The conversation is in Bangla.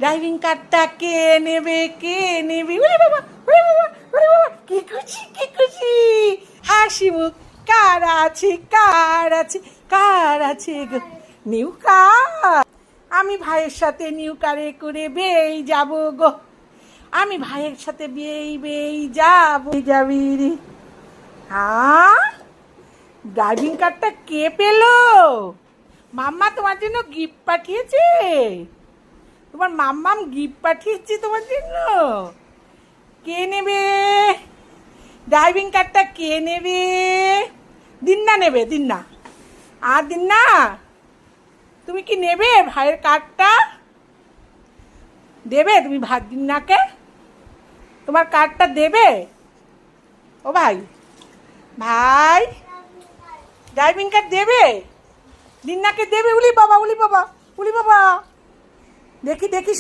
ড্রাইভিং কার্ডটা কে নেবে কে নেবে? ওরে বাবা, ওরে বাবা, ওরে বাবা, কি খুশি কি খুশি! হাসি মুখ কার আছে কার আছে কার আছে গো নিউ কার? আমি ভাইয়ের সাথে নিউ কারে করে বেই যাব গো। আমি ভাইয়ের সাথে বেই বেই যাবি রে। হ্যাঁ, ড্রাইভিং কার্ডটা কে পেলো? মাম্মা তোমার জন্য গিফট পাঠিয়েছে। তোমার মাম্মাম গিফট পাঠিয়েছে তোমার জন্য। কে নেবে ড্রাইভিং কার্ডটা? কে নেবে? দিন্না নেবে, দিন্না। আর দিন্না, তুমি কি নেবে ভাইয়ের কার্ডটা? দেবে তুমি ভাই দিন্নাকে? তোমার কার্ডটা দেবে? ও ভাই, ভাই ড্রাইভিং কার্ড দেবে? দিন্নাকে দেবে? উলি বাবা, উলি বাবা, উলি বাবা, দেখি দেখি।